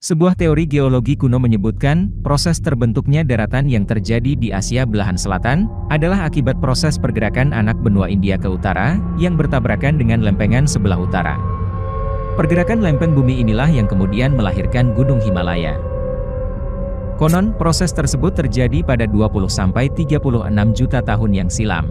Sebuah teori geologi kuno menyebutkan, proses terbentuknya daratan yang terjadi di Asia belahan selatan, adalah akibat proses pergerakan anak benua India ke utara, yang bertabrakan dengan lempengan sebelah utara. Pergerakan lempeng bumi inilah yang kemudian melahirkan Gunung Himalaya. Konon, proses tersebut terjadi pada 20–36 juta tahun yang silam.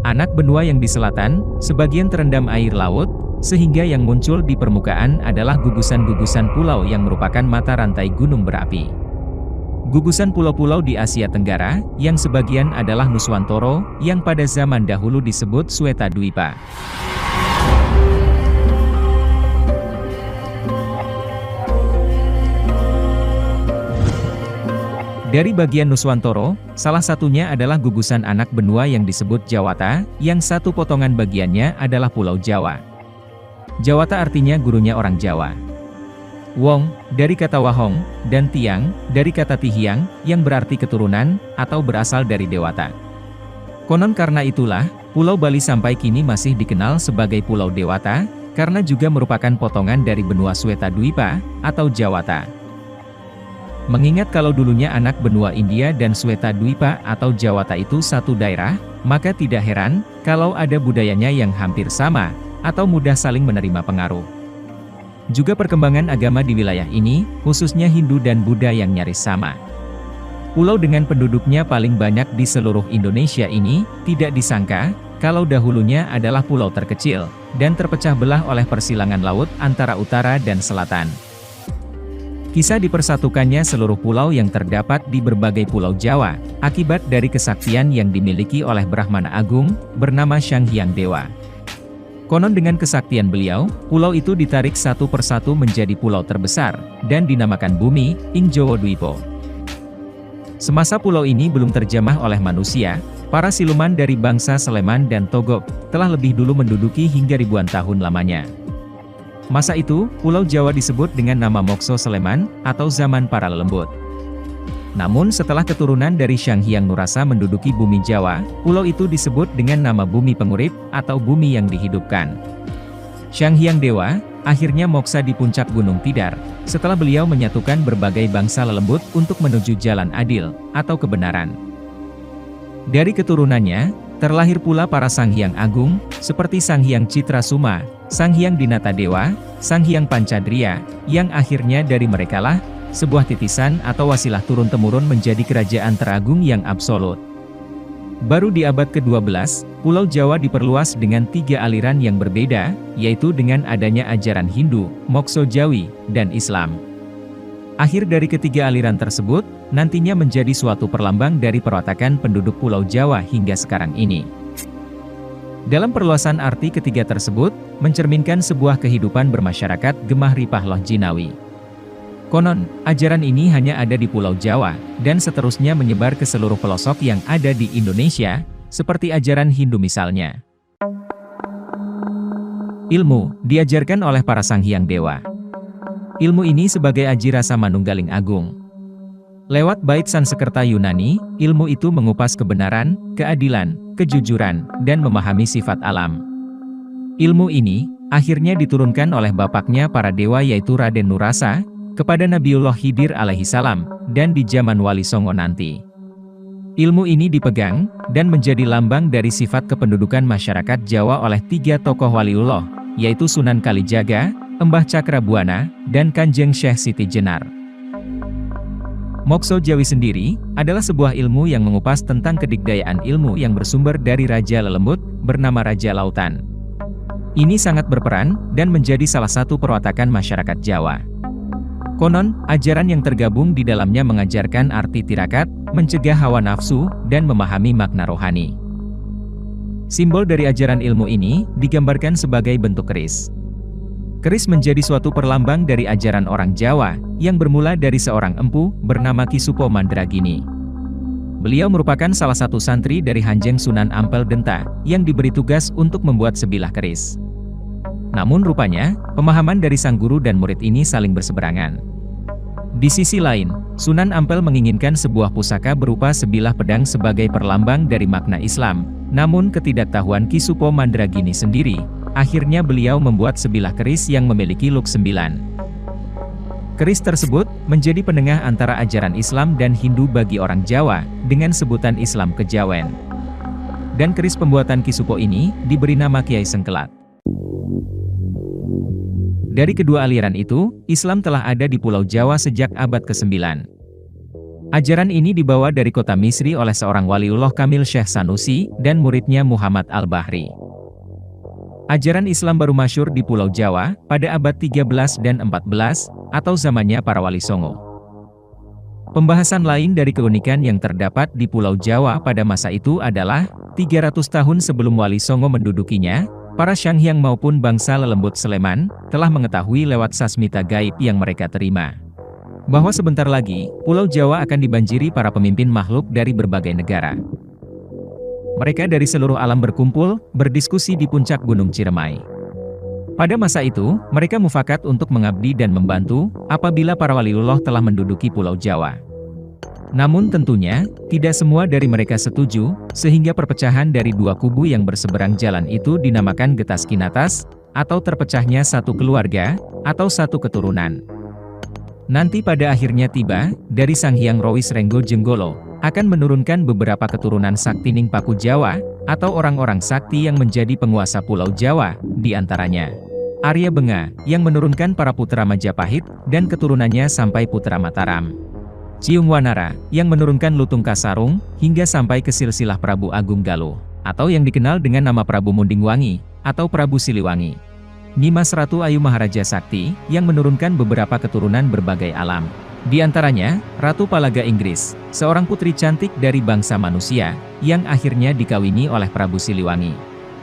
Anak benua yang di selatan, sebagian terendam air laut, sehingga yang muncul di permukaan adalah gugusan-gugusan pulau yang merupakan mata rantai gunung berapi. Gugusan pulau-pulau di Asia Tenggara, yang sebagian adalah Nuswantoro, yang pada zaman dahulu disebut Swetadwipa. Dari bagian Nuswantoro, salah satunya adalah gugusan anak benua yang disebut Jawata, yang satu potongan bagiannya adalah Pulau Jawa. Jawata artinya gurunya orang Jawa. Wong, dari kata Wahong, dan Tiang, dari kata Tihiang, yang berarti keturunan, atau berasal dari Dewata. Konon karena itulah, Pulau Bali sampai kini masih dikenal sebagai Pulau Dewata, karena juga merupakan potongan dari benua Swetadwipa, atau Jawata. Mengingat kalau dulunya anak benua India dan Swetadwipa atau Jawata itu satu daerah, maka tidak heran, kalau ada budayanya yang hampir sama, atau mudah saling menerima pengaruh. Juga perkembangan agama di wilayah ini, khususnya Hindu dan Buddha yang nyaris sama. Pulau dengan penduduknya paling banyak di seluruh Indonesia ini, tidak disangka, kalau dahulunya adalah pulau terkecil, dan terpecah belah oleh persilangan laut antara utara dan selatan. Kisah dipersatukannya seluruh pulau yang terdapat di berbagai pulau Jawa, akibat dari kesaktian yang dimiliki oleh Brahmana Agung, bernama Sanghyang Dewa. Konon dengan kesaktian beliau, pulau itu ditarik satu persatu menjadi pulau terbesar, dan dinamakan Bumi, ing Jawa Dwipo. Semasa pulau ini belum terjamah oleh manusia, para siluman dari bangsa Sleman dan Togok, telah lebih dulu menduduki hingga ribuan tahun lamanya. Masa itu, Pulau Jawa disebut dengan nama Mokso Sleman, atau zaman para lelembut. Namun setelah keturunan dari Sanghyang Nurasa menduduki bumi Jawa, pulau itu disebut dengan nama Bumi Pengurip, atau bumi yang dihidupkan. Sanghyang Dewa, akhirnya moksa di puncak Gunung Tidar, setelah beliau menyatukan berbagai bangsa lelembut untuk menuju jalan adil, atau kebenaran. Dari keturunannya, terlahir pula para Sanghyang Agung, seperti Sanghyang Citrasuma, Sanghyang Dinata Dewa, Sanghyang Pancadriya, yang akhirnya dari merekalah, sebuah titisan atau wasilah turun-temurun menjadi kerajaan teragung yang absolut. Baru di abad ke-12, Pulau Jawa diperluas dengan 3 aliran yang berbeda, yaitu dengan adanya ajaran Hindu, Mokso Jawi, dan Islam. Akhir dari ketiga aliran tersebut, nantinya menjadi suatu perlambang dari perwatakan penduduk Pulau Jawa hingga sekarang ini. Dalam perluasan arti ketiga tersebut, mencerminkan sebuah kehidupan bermasyarakat gemah ripah loh jinawi. Konon, ajaran ini hanya ada di Pulau Jawa, dan seterusnya menyebar ke seluruh pelosok yang ada di Indonesia, seperti ajaran Hindu misalnya. Ilmu, diajarkan oleh para Sanghyang Dewa. Ilmu ini sebagai aji rasa manunggaling agung. Lewat bait Sansekerta Yunani, ilmu itu mengupas kebenaran, keadilan, kejujuran, dan memahami sifat alam. Ilmu ini, akhirnya diturunkan oleh bapaknya para dewa yaitu Raden Nurasa, kepada Nabiullah Khidir alaihissalam, dan di zaman Wali Songo nanti. Ilmu ini dipegang, dan menjadi lambang dari sifat kependudukan masyarakat Jawa oleh 3 tokoh waliullah, yaitu Sunan Kalijaga, Embah Cakrabuana, dan Kanjeng Syekh Siti Jenar. Mokso Jawi sendiri, adalah sebuah ilmu yang mengupas tentang kedikdayaan ilmu yang bersumber dari Raja Lelembut, bernama Raja Lautan. Ini sangat berperan, dan menjadi salah satu perwatakan masyarakat Jawa. Konon, ajaran yang tergabung di dalamnya mengajarkan arti tirakat, mencegah hawa nafsu, dan memahami makna rohani. Simbol dari ajaran ilmu ini, digambarkan sebagai bentuk keris. Keris menjadi suatu perlambang dari ajaran orang Jawa, yang bermula dari seorang empu, bernama Ki Supo Mandragini. Beliau merupakan salah satu santri dari Hanjeng Sunan Ampel Denta, yang diberi tugas untuk membuat sebilah keris. Namun rupanya, pemahaman dari sang guru dan murid ini saling berseberangan. Di sisi lain, Sunan Ampel menginginkan sebuah pusaka berupa sebilah pedang sebagai perlambang dari makna Islam, namun ketidaktahuan Ki Supo Mandragini sendiri, akhirnya beliau membuat sebilah keris yang memiliki look 9. Keris tersebut menjadi penengah antara ajaran Islam dan Hindu bagi orang Jawa, dengan sebutan Islam Kejawen. Dan keris pembuatan Ki Supo ini diberi nama Kiai Sengkelat. Dari kedua aliran itu, Islam telah ada di Pulau Jawa sejak abad ke-9. Ajaran ini dibawa dari kota Misri oleh seorang waliullah Kamil Syekh Sanusi dan muridnya Muhammad Al-Bahri. Ajaran Islam baru masyhur di Pulau Jawa pada abad 13 dan 14 atau zamannya para wali songo. Pembahasan lain dari keunikan yang terdapat di Pulau Jawa pada masa itu adalah 300 tahun sebelum wali songo mendudukinya, para Syanghyang maupun bangsa lelembut Sleman telah mengetahui lewat sasmita gaib yang mereka terima bahwa sebentar lagi, Pulau Jawa akan dibanjiri para pemimpin makhluk dari berbagai negara. Mereka dari seluruh alam berkumpul, berdiskusi di puncak Gunung Ciremai. Pada masa itu, mereka mufakat untuk mengabdi dan membantu, apabila para waliullah telah menduduki Pulau Jawa. Namun tentunya, tidak semua dari mereka setuju, sehingga perpecahan dari dua kubu yang berseberang jalan itu dinamakan Getas Kinatas, atau terpecahnya satu keluarga, atau satu keturunan. Nanti pada akhirnya tiba, dari Sang Hyang Rawis Renggo Jenggolo, akan menurunkan beberapa keturunan Saktining Paku Jawa, atau orang-orang sakti yang menjadi penguasa Pulau Jawa, di antaranya Arya Benga, yang menurunkan para putra Majapahit, dan keturunannya sampai putra Mataram. Ciung Wanara, yang menurunkan Lutung Kasarung, hingga sampai ke silsilah Prabu Agung Galuh, atau yang dikenal dengan nama Prabu Mundingwangi, atau Prabu Siliwangi. Nyimas Ratu Ayu Maharaja Sakti, yang menurunkan beberapa keturunan berbagai alam. Di antaranya, Ratu Palaga Inggris, seorang putri cantik dari bangsa manusia, yang akhirnya dikawini oleh Prabu Siliwangi.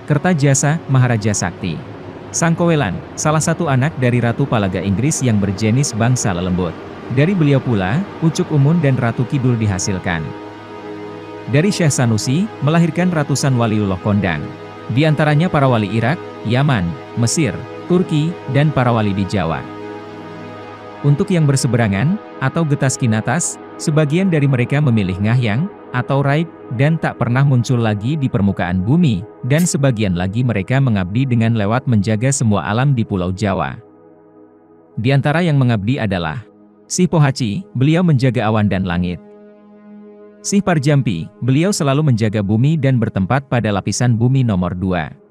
Kertajasa Maharaja Sakti. Sangkowelan, salah satu anak dari Ratu Palaga Inggris yang berjenis bangsa lelembut. Dari beliau pula, Ucuk Umun dan Ratu Kidul dihasilkan. Dari Syekh Sanusi, melahirkan ratusan waliullah kondang. Di antaranya para wali Irak, Yaman, Mesir, Turki, dan para wali di Jawa. Untuk yang berseberangan, atau Getas Kinatas, sebagian dari mereka memilih ngahyang, atau raib, dan tak pernah muncul lagi di permukaan bumi, dan sebagian lagi mereka mengabdi dengan lewat menjaga semua alam di Pulau Jawa. Di antara yang mengabdi adalah Sih Pohaci, beliau menjaga awan dan langit. Sih Parjampi, beliau selalu menjaga bumi dan bertempat pada lapisan bumi nomor 2.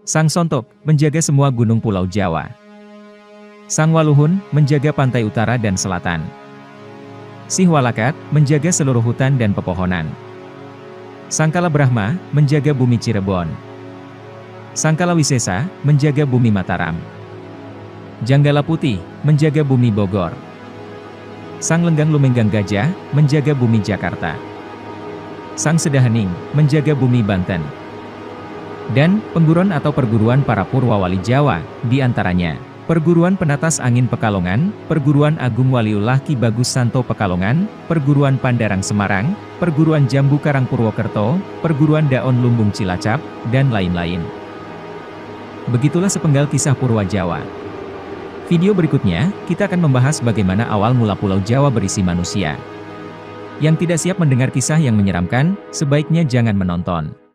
Sang Sontok, menjaga semua gunung Pulau Jawa. Sang Waluhun, menjaga pantai utara dan selatan. Sih Walakat, menjaga seluruh hutan dan pepohonan. Sang Kalabrahma, menjaga bumi Cirebon. Sang Kalawisesa, menjaga bumi Mataram. Janggala Putih, menjaga bumi Bogor. Sang Lenggang Lumenggang Gajah, menjaga bumi Jakarta. Sang Sedahening, menjaga bumi Banten. Dan, pengguruan atau perguruan para Purwawali Jawa, di antaranya, Perguruan Penatas Angin Pekalongan, Perguruan Agung Waliullah Ki Bagus Santo Pekalongan, Perguruan Pandarang Semarang, Perguruan Jambu Karang Purwokerto, Perguruan Daon Lumbung Cilacap, dan lain-lain. Begitulah sepenggal kisah Purwa Jawa. Video berikutnya, kita akan membahas bagaimana awal mula Pulau Jawa berisi manusia. Yang tidak siap mendengar kisah yang menyeramkan, sebaiknya jangan menonton.